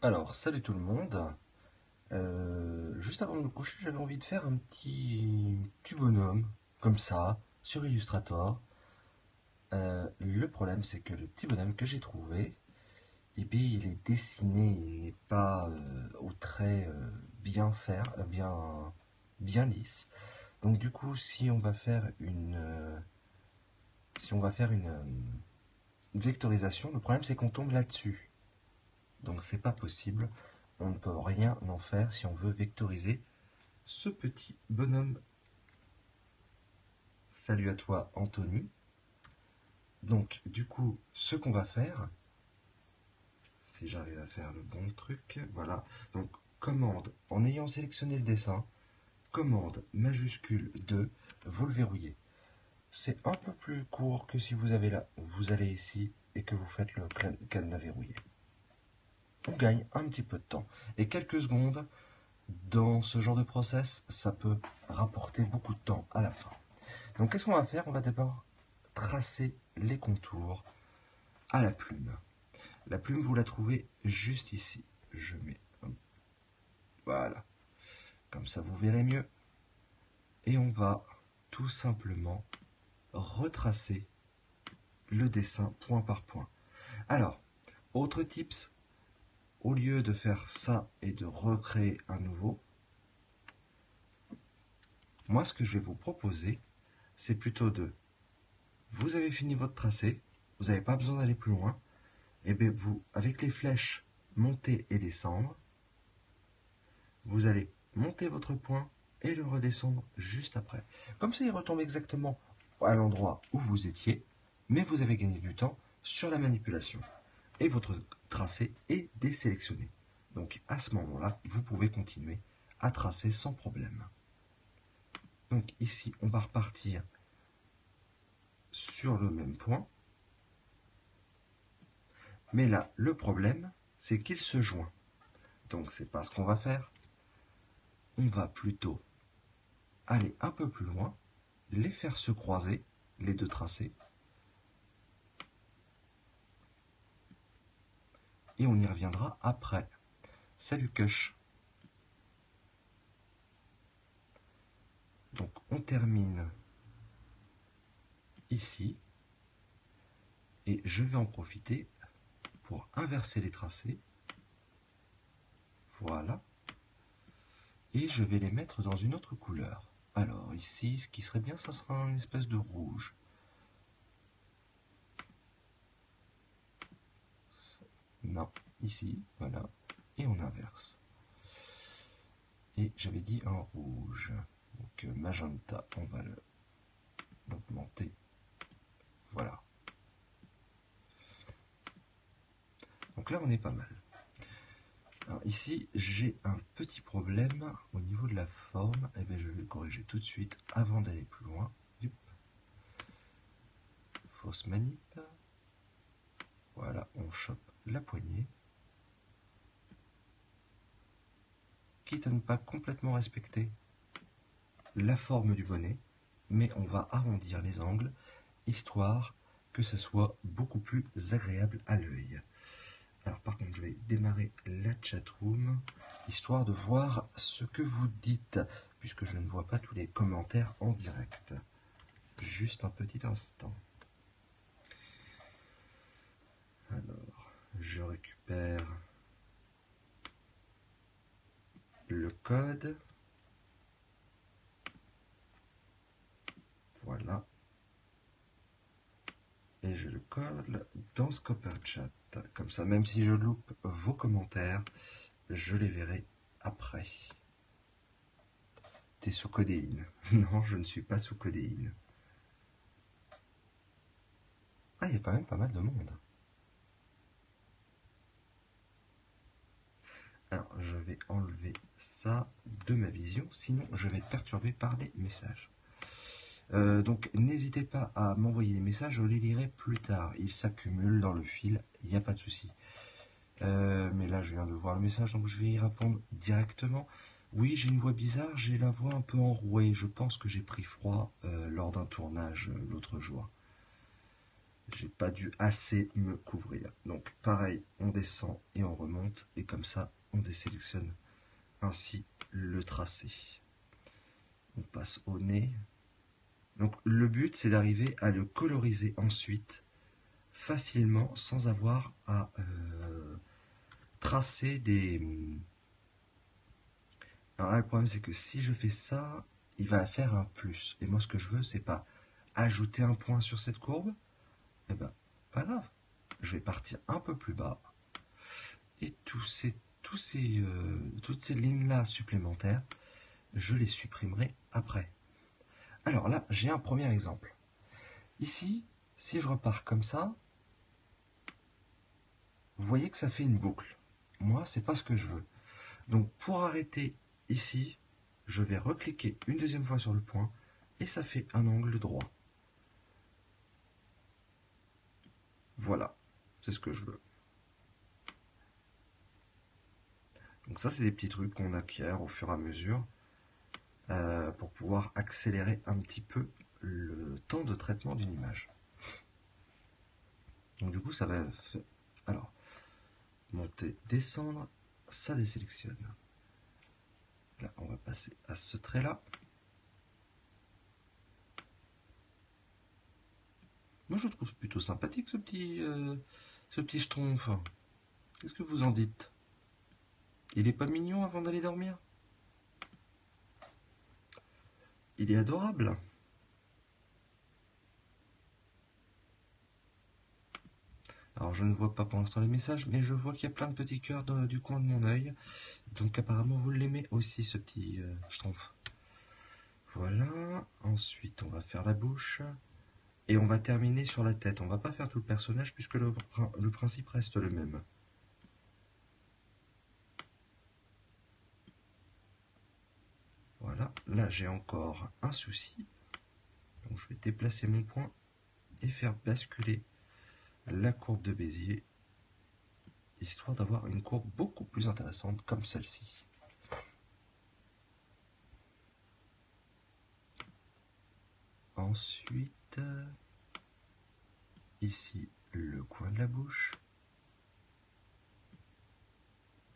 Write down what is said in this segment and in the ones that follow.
Alors, salut tout le monde. Juste avant de me coucher, j'avais envie de faire un petit bonhomme, comme ça, sur Illustrator. Le problème, c'est que le petit bonhomme que j'ai trouvé, eh bien, il est dessiné, il n'est pas au trait bien lisse. Donc du coup, si on va faire une vectorisation, le problème c'est qu'on tombe là-dessus. Donc c'est pas possible. On ne peut rien en faire si on veut vectoriser ce petit bonhomme. Salut à toi Anthony. Donc du coup, ce qu'on va faire, si j'arrive à faire le bon truc, voilà. Donc commande, en ayant sélectionné le dessin, commande majuscule 2, vous le verrouillez. C'est un peu plus court que si vous avez là, vous allez ici et que vous faites le cadenas verrouillé. On gagne un petit peu de temps. Et quelques secondes, dans ce genre de process, ça peut rapporter beaucoup de temps à la fin. Donc qu'est-ce qu'on va faire? On va d'abord tracer les contours à la plume. La plume, vous la trouvez juste ici. Je mets, voilà, comme ça vous verrez mieux. Et on va tout simplement retracer le dessin point par point. Alors, autre tips, au lieu de faire ça et de recréer un nouveau, moi ce que je vais vous proposer, c'est plutôt vous avez fini votre tracé, vous n'avez pas besoin d'aller plus loin, et bien vous, avec les flèches, monter et descendre, vous allez monter votre point et le redescendre juste après. Comme ça, il retombe exactement à l'endroit où vous étiez, mais vous avez gagné du temps sur la manipulation. Et votre tracé est désélectionné. Donc à ce moment-là, vous pouvez continuer à tracer sans problème. Donc ici, on va repartir sur le même point. Mais là, le problème, c'est qu'il se joint. Donc c'est pas ce qu'on va faire. On va plutôt aller un peu plus loin, les faire se croiser, les deux tracés, et on y reviendra après. Salut Kush. Donc on termine ici, et je vais en profiter pour inverser les tracés. Voilà. Et je vais les mettre dans une autre couleur. Alors ici, ce qui serait bien, ça sera une espèce de rouge. Non, ici, voilà. Et on inverse. Et j'avais dit un rouge. Donc magenta, on va l'augmenter. Voilà. Donc là, on est pas mal. Alors ici, j'ai un petit problème au niveau de la forme. Et bien, je vais le corriger tout de suite avant d'aller plus loin. Fausse manip. Voilà, on chope la poignée. Quitte à ne pas complètement respecter la forme du bonnet, mais on va arrondir les angles, histoire que ce soit beaucoup plus agréable à l'œil. Alors par contre, je vais démarrer la chatroom, histoire de voir ce que vous dites, puisque je ne vois pas tous les commentaires en direct. Juste un petit instant. Alors, je récupère le code. Voilà. Et je le colle dans Scopper Chat. Comme ça, même si je loupe vos commentaires, je les verrai après. T'es sous codéine. Non, je ne suis pas sous codéine. Ah, il y a quand même pas mal de monde. Alors, je vais enlever ça de ma vision, sinon je vais être perturbé par les messages. Donc, n'hésitez pas à m'envoyer des messages, je les lirai plus tard. Ils s'accumulent dans le fil, il n'y a pas de souci. Mais là, je viens de voir le message, donc je vais y répondre directement. Oui, j'ai une voix bizarre, j'ai la voix un peu enrouée. Je pense que j'ai pris froid lors d'un tournage l'autre jour. j'ai pas dû assez me couvrir. Donc pareil, on descend et on remonte, et comme ça, on désélectionne ainsi le tracé. On passe au nez. Donc le but, c'est d'arriver à le coloriser ensuite facilement sans avoir à tracer des... Alors là, le problème, c'est que si je fais ça, il va faire un plus. Et moi, ce que je veux, c'est pas ajouter un point sur cette courbe. Eh ben, pas grave. Je vais partir un peu plus bas. Et toutes ces lignes-là supplémentaires, je les supprimerai après. Alors là, j'ai un premier exemple. Ici, si je repars comme ça, vous voyez que ça fait une boucle. Moi, c'est pas ce que je veux. Donc pour arrêter ici, je vais recliquer une deuxième fois sur le point et ça fait un angle droit. Voilà, c'est ce que je veux. Donc ça, c'est des petits trucs qu'on acquiert au fur et à mesure pour pouvoir accélérer un petit peu le temps de traitement d'une image. Donc du coup, ça va faire... Alors, monter, descendre, ça désélectionne. Là, on va passer à ce trait-là. Moi, je trouve plutôt sympathique ce petit schtroumpf. Qu'est-ce que vous en dites? Il est pas mignon avant d'aller dormir? Il est adorable. Alors, je ne vois pas pour l'instant les messages, mais je vois qu'il y a plein de petits cœurs du coin de mon œil. Donc, apparemment, vous l'aimez aussi, ce petit schtroumpf. Voilà. Ensuite, on va faire la bouche. Et on va terminer sur la tête. On va pas faire tout le personnage puisque le principe reste le même. Voilà, là j'ai encore un souci. Donc je vais déplacer mon point et faire basculer la courbe de Bézier, histoire d'avoir une courbe beaucoup plus intéressante comme celle-ci. Ensuite, ici le coin de la bouche.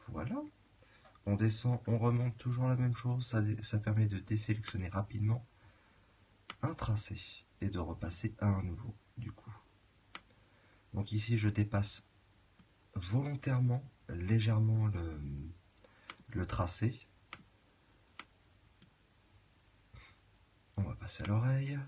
Voilà. On descend, on remonte, toujours la même chose. Ça permet de désélectionner rapidement un tracé et de repasser à un nouveau, du coup. Donc ici, je dépasse volontairement, légèrement le tracé. On va passer à l'oreille.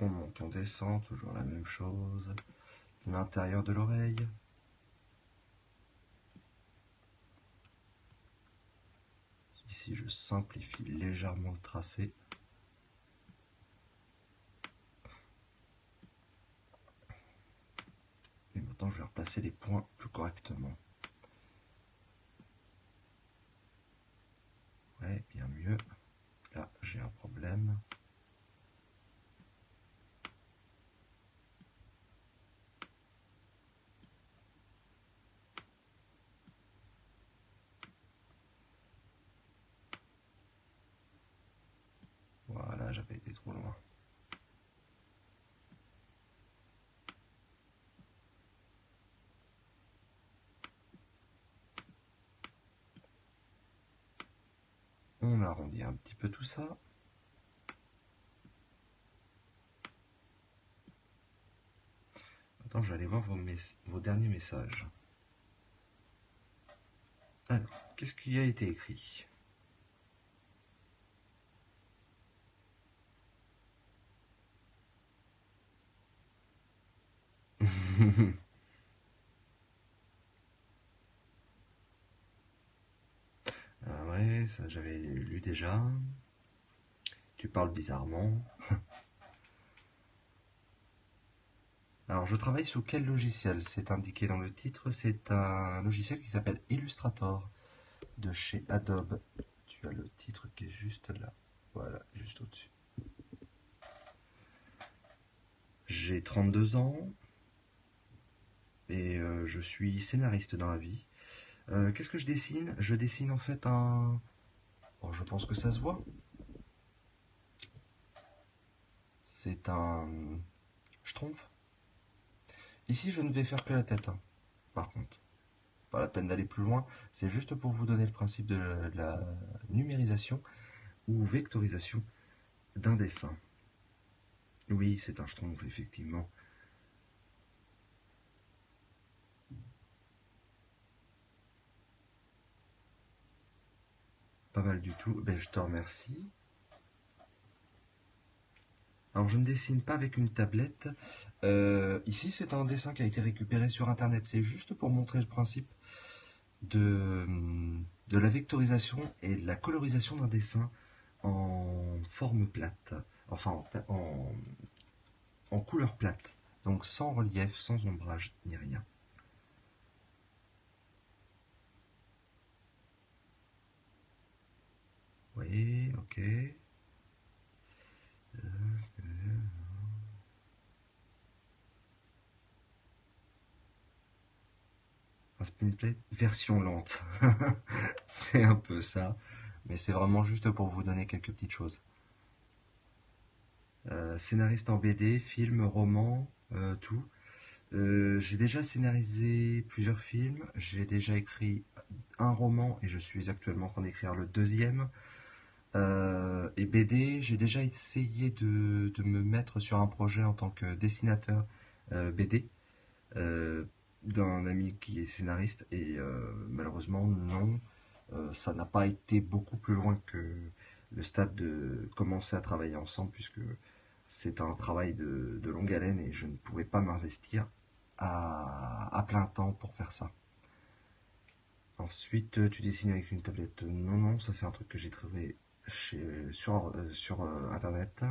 On monte, on descend, toujours la même chose. L'intérieur de l'oreille. Ici, je simplifie légèrement le tracé. Et maintenant, je vais replacer les points plus correctement. Ouais, bien mieux. Là, j'ai un problème. Voilà, j'avais été trop loin. On arrondit un petit peu tout ça. Attends, je vais aller voir vos derniers messages. Alors, qu'est-ce qui a été écrit? Ah ouais, ça j'avais lu déjà. Tu parles bizarrement. Alors, je travaille sous quel logiciel? C'est indiqué dans le titre. C'est un logiciel qui s'appelle Illustrator de chez Adobe. Tu as le titre qui est juste là. Voilà, juste au-dessus. J'ai 32 ans. et je suis scénariste dans la vie. Qu'est-ce que je dessine? Je dessine en fait un... Bon, je pense que ça se voit. C'est un schtroumpf. Ici, je ne vais faire que la tête, hein, par contre. Pas la peine d'aller plus loin. C'est juste pour vous donner le principe de la numérisation ou vectorisation d'un dessin. Oui, c'est un schtroumpf, effectivement. Pas mal du tout. Ben, je te remercie. Alors, je ne dessine pas avec une tablette. Ici, c'est un dessin qui a été récupéré sur Internet. C'est juste pour montrer le principe de, de la vectorisation et de la colorisation d'un dessin en forme plate. Enfin, en couleur plate. Donc, sans relief, sans ombrage, ni rien. Oui, ok. Un spinplay version lente. C'est un peu ça. Mais c'est vraiment juste pour vous donner quelques petites choses. Scénariste en BD, film, roman, tout. J'ai déjà scénarisé plusieurs films. J'ai déjà écrit un roman et je suis actuellement en train d'écrire le deuxième. Et BD, j'ai déjà essayé de me mettre sur un projet en tant que dessinateur BD d'un ami qui est scénariste et malheureusement non, ça n'a pas été beaucoup plus loin que le stade de commencer à travailler ensemble puisque c'est un travail de longue haleine et je ne pouvais pas m'investir à plein temps pour faire ça. Ensuite, tu dessines avec une tablette? Non, non, ça c'est un truc que j'ai trouvé sur internet.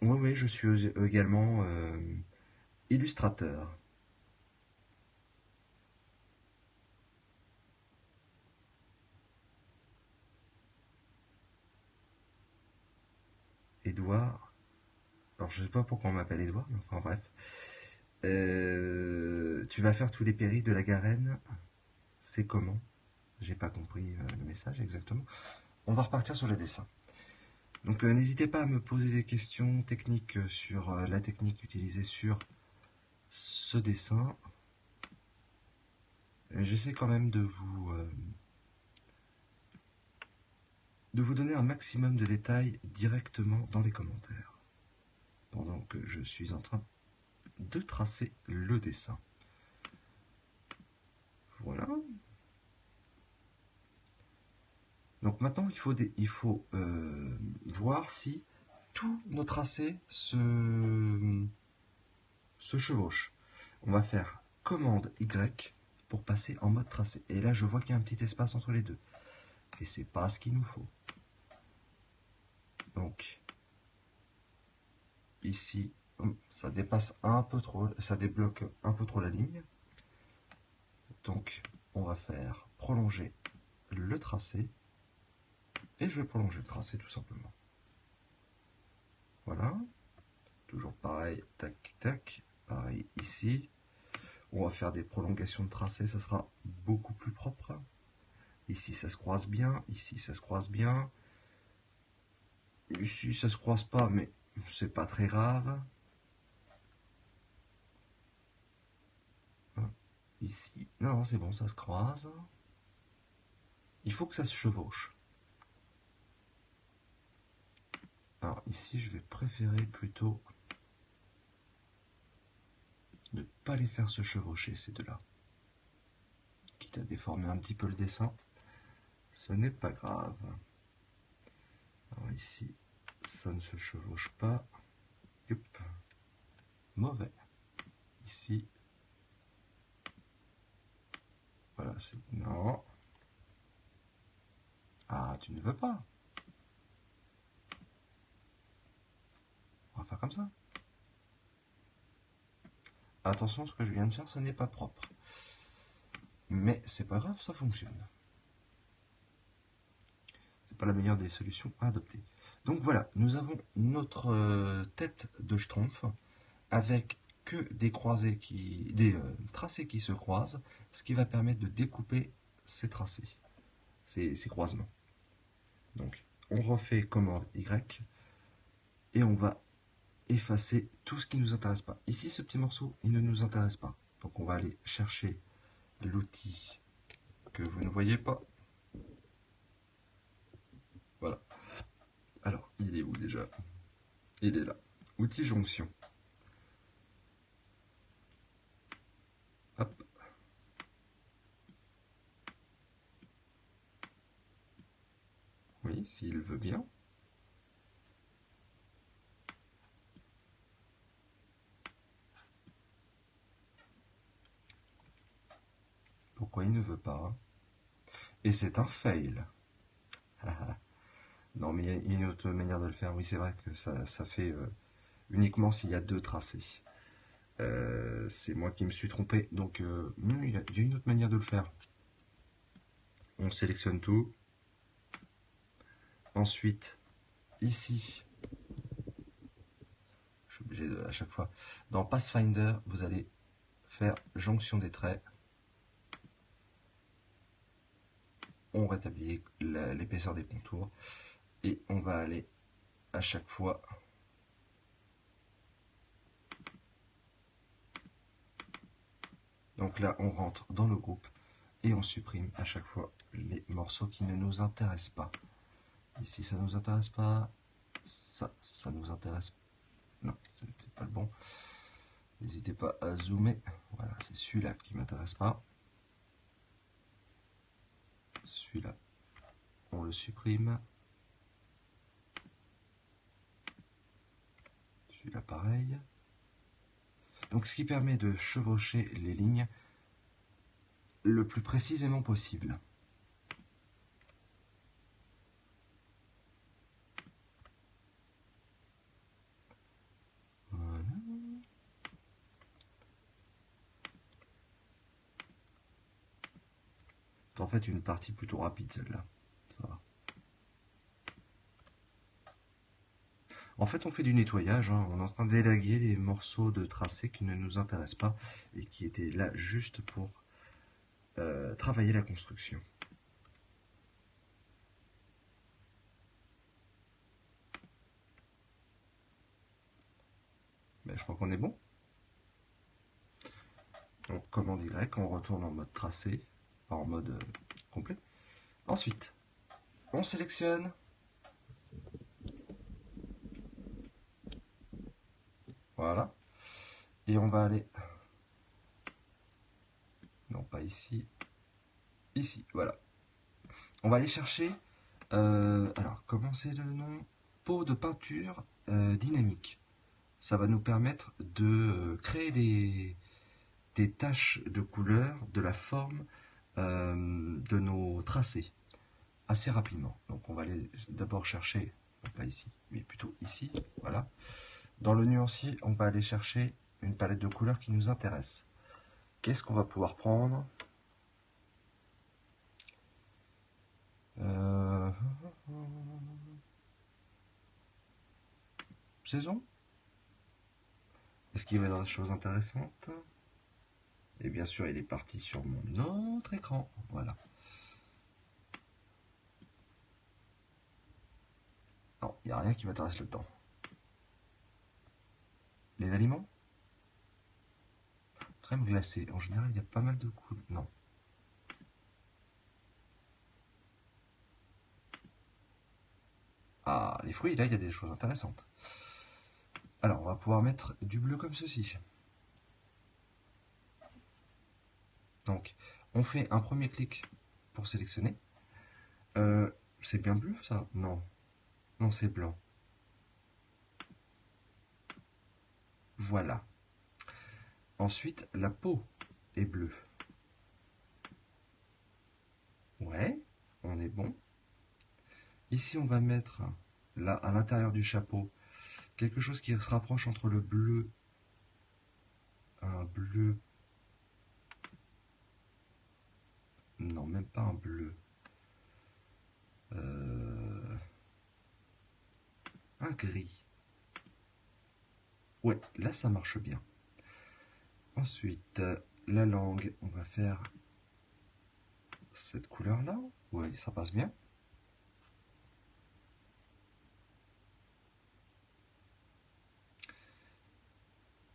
Oui, oui, je suis également illustrateur. Édouard. Alors je sais pas pourquoi on m'appelle Édouard, mais enfin bref. Tu vas faire tous les péris de la Garenne. C'est comment? J'ai pas compris le message exactement. On va repartir sur le dessin. Donc n'hésitez pas à me poser des questions techniques sur la technique utilisée sur ce dessin. J'essaie quand même de vous donner un maximum de détails directement dans les commentaires. Pendant que je suis en train de tracer le dessin. Voilà. Donc maintenant, il faut voir si tous nos tracés se chevauchent. On va faire commande Y pour passer en mode tracé. Et là, je vois qu'il y a un petit espace entre les deux. Et c'est pas ce qu'il nous faut. Donc, ici, ça dépasse un peu trop, ça débloque un peu trop la ligne. Donc, on va faire prolonger le tracé. Et je vais prolonger le tracé tout simplement. Voilà. Toujours pareil, tac, tac. Pareil ici. On va faire des prolongations de tracé, ça sera beaucoup plus propre. Ici, ça se croise bien. Ici, ça se croise bien. Ici, ça se croise pas, mais c'est pas très grave. Ici, non, c'est bon, ça se croise. Il faut que ça se chevauche. Alors ici, je vais préférer plutôt ne pas les faire se chevaucher, ces deux-là. Quitte à déformer un petit peu le dessin, ce n'est pas grave. Alors ici, ça ne se chevauche pas. Hop. Mauvais. Ici. Voilà, c'est... Non. Ah, tu ne veux pas. On va faire comme ça. Attention, ce que je viens de faire, ce n'est pas propre. Mais c'est pas grave, ça fonctionne. C'est pas la meilleure des solutions à adopter. Donc voilà, nous avons notre tête de schtroumpf avec que des croisés des tracés qui se croisent, ce qui va permettre de découper ces tracés, ces croisements. Donc, on refait commande Y et on va effacer tout ce qui ne nous intéresse pas. Ici, ce petit morceau, il ne nous intéresse pas. Donc, on va aller chercher l'outil que vous ne voyez pas. Voilà. Alors, il est où déjà? Il est là. Outil jonction. Hop. Oui, s'il veut bien. Pourquoi il ne veut pas? Et c'est un fail. Non, mais il y a une autre manière de le faire. Oui, c'est vrai que ça fait uniquement s'il y a deux tracés. C'est moi qui me suis trompé. Donc, il y a une autre manière de le faire. On sélectionne tout. Ensuite, ici, je suis obligé de, à chaque fois, dans Pathfinder, vous allez faire jonction des traits. On rétablit l'épaisseur des contours. Et on va aller à chaque fois donc là on rentre dans le groupe et on supprime à chaque fois les morceaux qui ne nous intéressent pas. Ici ça ne nous intéresse pas, ça nous intéresse, non c'est peut-être pas le bon, n'hésitez pas à zoomer, voilà c'est celui-là qui m'intéresse pas, celui-là on le supprime, celui-là pareil. Donc ce qui permet de chevaucher les lignes le plus précisément possible. Voilà. C'est en fait une partie plutôt rapide celle-là, ça va. En fait, on fait du nettoyage, hein. On est en train d'élaguer les morceaux de tracé qui ne nous intéressent pas et qui étaient là juste pour travailler la construction. Ben, je crois qu'on est bon. Donc, commande Y, on retourne en mode tracé, en mode complet. Ensuite, on sélectionne. Voilà. Et on va aller... Non, pas ici. Ici, voilà. On va aller chercher... alors, comment c'est le nom? Pot de peinture dynamique. Ça va nous permettre de créer des taches de couleur, de la forme de nos tracés assez rapidement. Donc on va aller d'abord chercher, pas ici, mais plutôt ici, voilà. Dans le nuancier, on va aller chercher une palette de couleurs qui nous intéresse. Qu'est-ce qu'on va pouvoir prendre? Saison? Est-ce qu'il va y avoir des choses intéressantes? Et bien sûr, il est parti sur mon autre écran. Voilà. Non, il n'y a rien qui m'intéresse là-dedans. Les aliments? Crème glacée. En général, il y a pas mal de coups. Non. Ah, les fruits, là, il y a des choses intéressantes. Alors, on va pouvoir mettre du bleu comme ceci. Donc, on fait un premier clic pour sélectionner. C'est bien bleu, ça? Non. Non, c'est blanc. Voilà. Ensuite, la peau est bleue. Ouais, on est bon. Ici, on va mettre, là, à l'intérieur du chapeau, quelque chose qui se rapproche entre le bleu, un bleu, non, même pas un bleu, un gris. Ouais, là, ça marche bien. Ensuite, la langue, on va faire cette couleur-là. Oui, ça passe bien.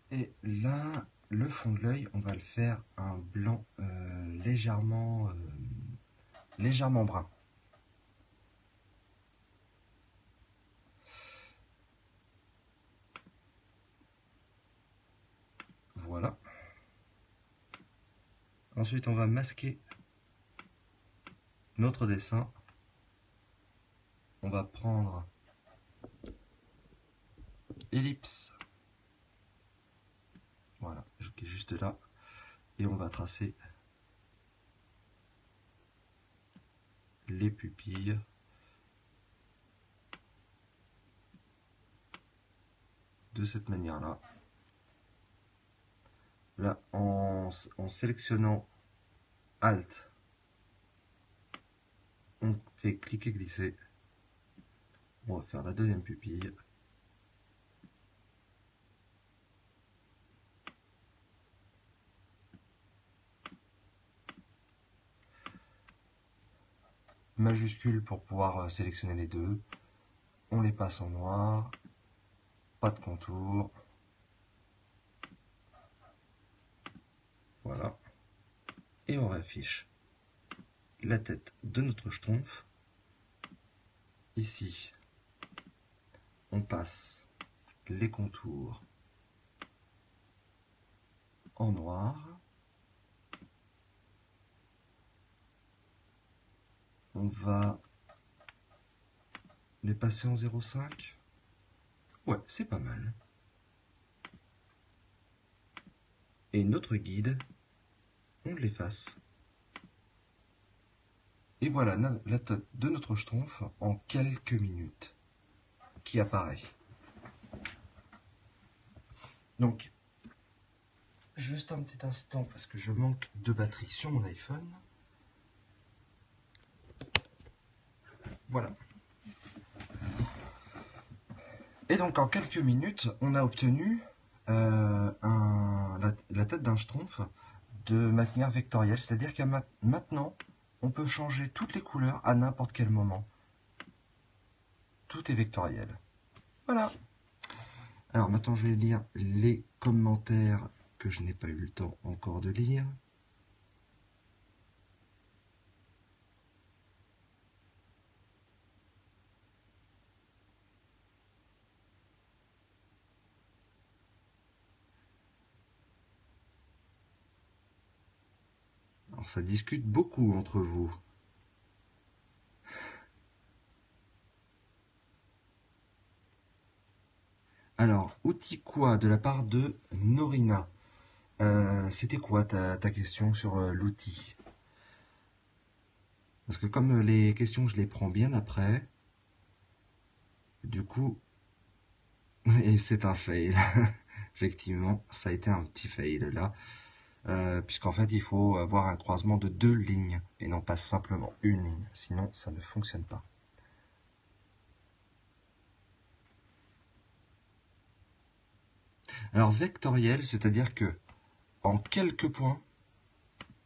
Et là, le fond de l'œil, on va le faire un blanc légèrement brun. Voilà. Ensuite, on va masquer notre dessin. On va prendre ellipse. Voilà, qui est juste là. Et on va tracer les pupilles. De cette manière-là. Là, en sélectionnant Alt, on fait cliquer-glisser. On va faire la deuxième pupille. Majuscule pour pouvoir sélectionner les deux. On les passe en noir. Pas de contour. Voilà. Et on affiche la tête de notre schtroumpf. Ici, on passe les contours en noir. On va les passer en 0,5. Ouais, c'est pas mal. Et notre guide, on l'efface. Et voilà la tête de notre schtroumpf en quelques minutes qui apparaît. Donc, juste un petit instant parce que je manque de batterie sur mon iPhone. Voilà. Et donc en quelques minutes, on a obtenu la tête d'un schtroumpf de manière vectorielle. C'est-à-dire qu'à maintenant, on peut changer toutes les couleurs à n'importe quel moment. Tout est vectoriel. Voilà. Alors maintenant, je vais lire les commentaires que je n'ai pas eu le temps encore de lire. Alors ça discute beaucoup entre vous. Alors, outil quoi de la part de Norina. C'était quoi ta question sur l'outil? Parce que comme les questions, je les prends bien après, du coup, et c'est un fail. Effectivement, ça a été un petit fail là. Puisqu'en fait, il faut avoir un croisement de 2 lignes et non pas simplement une ligne. Sinon, ça ne fonctionne pas. Alors, vectoriel, c'est-à-dire que en quelques points,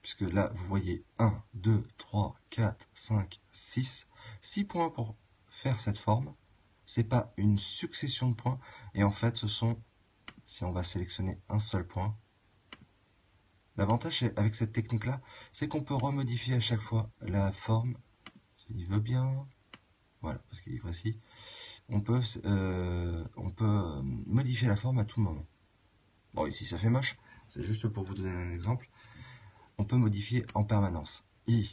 puisque là, vous voyez 1, 2, 3, 4, 5, 6, 6 points pour faire cette forme. C'est pas une succession de points. Et en fait, ce sont, si on va sélectionner un seul point, l'avantage avec cette technique-là, c'est qu'on peut remodifier à chaque fois la forme, s'il veut bien. Voilà, parce qu'il est précis. On peut modifier la forme à tout moment. Bon, ici ça fait moche, c'est juste pour vous donner un exemple. On peut modifier en permanence. Et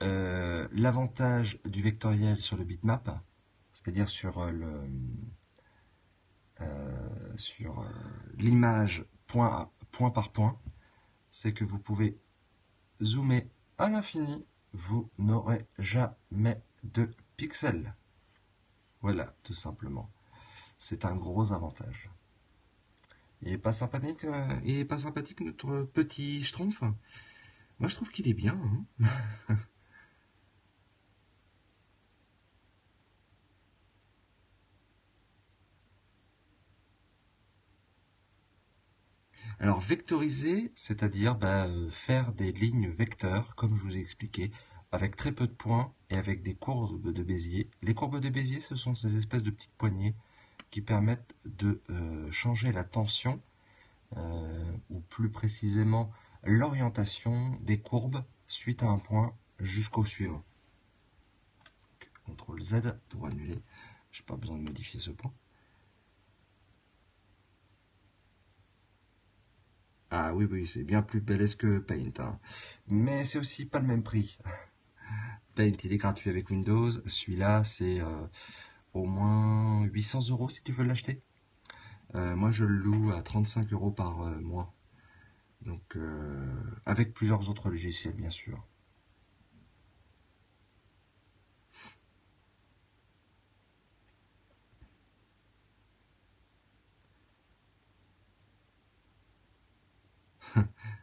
l'avantage du vectoriel sur le bitmap, c'est-à-dire sur l'image point par point, c'est que vous pouvez zoomer à l'infini, vous n'aurez jamais de pixels. Voilà, tout simplement. C'est un gros avantage. Il est pas sympathique, notre petit schtroumpf. Moi, je trouve qu'il est bien. Hein. Alors, vectoriser, c'est-à-dire faire des lignes vecteurs, comme je vous ai expliqué, avec très peu de points et avec des courbes de Bézier. Les courbes de Bézier, ce sont ces espèces de petites poignées qui permettent de changer la tension, ou plus précisément l'orientation des courbes suite à un point jusqu'au suivant. CTRL Z pour annuler. Je n'ai pas besoin de modifier ce point. Ah oui, oui, c'est bien plus balèze que Paint, hein. Mais c'est aussi pas le même prix. Paint, il est gratuit avec Windows. Celui-là, c'est au moins 800 € si tu veux l'acheter. Moi, je le loue à 35 € par mois. Donc, avec plusieurs autres logiciels, bien sûr.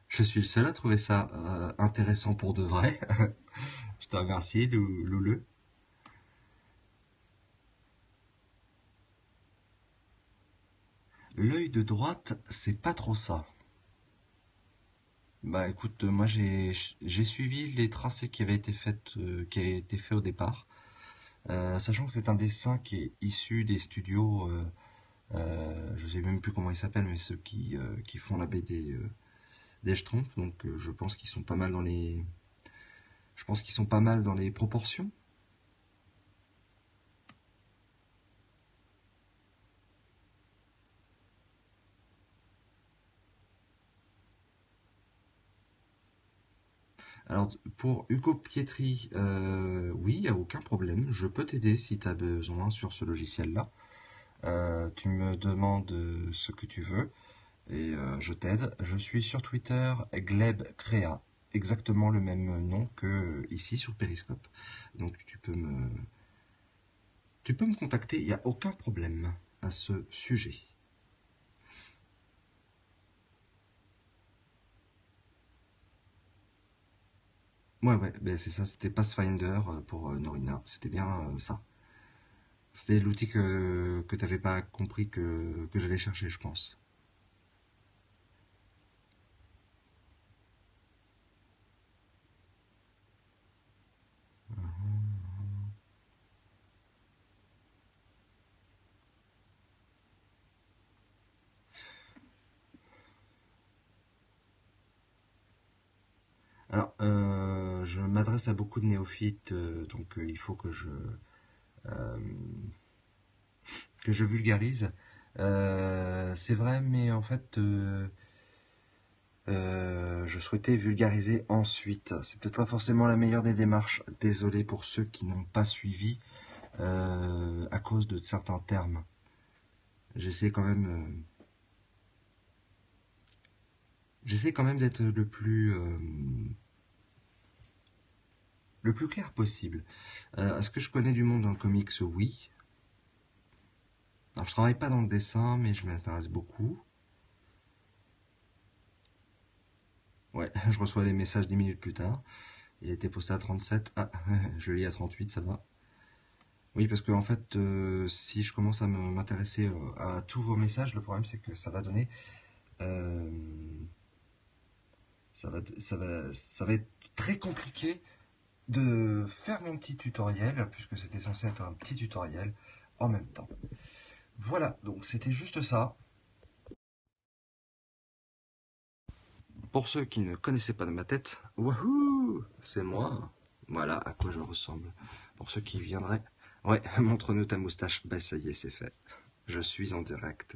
Je suis le seul à trouver ça intéressant pour de vrai. Je te remercie, Louleu. L'œil de droite, c'est pas trop ça. Bah écoute, moi j'ai suivi les tracés qui avaient été faits au départ, sachant que c'est un dessin qui est issu des studios, je sais même plus comment ils s'appellent, mais ceux qui font la BD des Schtroumpfs, donc je pense qu'ils sont pas mal dans les proportions. Alors, pour Hugo Pietri, oui, il n'y a aucun problème. Je peux t'aider si tu as besoin sur ce logiciel-là. Tu me demandes ce que tu veux et je t'aide. Je suis sur Twitter, GlebCrea, exactement le même nom que ici sur Periscope. Donc, tu peux me contacter, il n'y a aucun problème à ce sujet. Ouais, ouais, ben c'est ça, c'était Pathfinder pour Norina, c'était bien ça. C'était l'outil que tu n'avais pas compris que j'allais chercher, je pense. Alors, je m'adresse à beaucoup de néophytes, donc il faut euh, que je vulgarise. C'est vrai, mais en fait, je souhaitais vulgariser ensuite. C'est peut-être pas forcément la meilleure des démarches. Désolé pour ceux qui n'ont pas suivi à cause de certains termes. J'essaie quand même, j'essaie quand même d'être le plus clair possible. Est-ce que je connais du monde dans le comics? Oui. Alors, je travaille pas dans le dessin, mais je m'intéresse beaucoup. Ouais, je reçois des messages 10 minutes plus tard. Il a été posté à 37. Ah, je lis à 38, ça va. Oui, parce que en fait, si je commence à m'intéresser à tous vos messages, le problème c'est que ça va donner, euh, ça va être très compliqué de faire mon petit tutoriel, puisque c'était censé être un petit tutoriel en même temps. Voilà, donc c'était juste ça. Pour ceux qui ne connaissaient pas de ma tête, wouhou, c'est moi. Voilà à quoi je ressemble. Pour ceux qui viendraient, ouais, montre-nous ta moustache. Bah ça y est, c'est fait. Je suis en direct.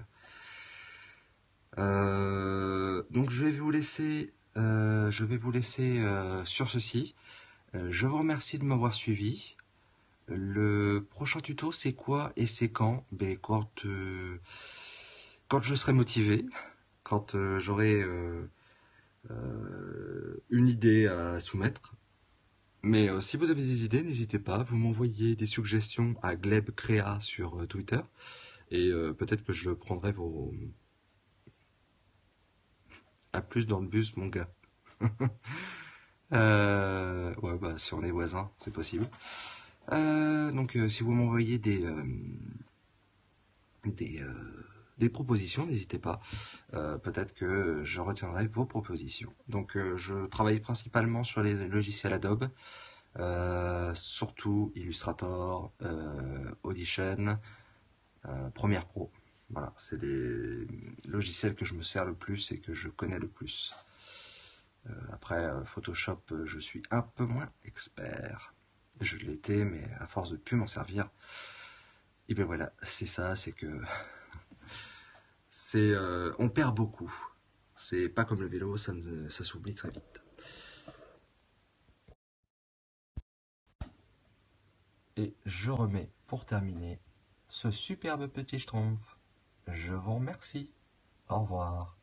Donc je vais vous laisser sur ceci. Je vous remercie de m'avoir suivi. Le prochain tuto, c'est quoi et c'est quand? Ben, quand je serai motivé, quand j'aurai une idée à soumettre. Mais si vous avez des idées, n'hésitez pas, vous m'envoyez des suggestions à GlebCrea sur Twitter et peut-être que je prendrai vos... À plus dans le bus, mon gars. Ouais, bah si on est voisins, c'est possible. Donc si vous m'envoyez des des propositions, n'hésitez pas. Peut-être que je retiendrai vos propositions. Donc je travaille principalement sur les logiciels Adobe, surtout Illustrator, Audition, Premiere Pro. Voilà, c'est les logiciels que je me sers le plus et que je connais le plus. Après, Photoshop, je suis un peu moins expert. Je l'étais, mais à force de plus m'en servir, et bien voilà, c'est ça, c'est que on perd beaucoup. C'est pas comme le vélo, ça s'oublie très vite. Et je remets pour terminer ce superbe petit schtroumpf. Je vous remercie. Au revoir.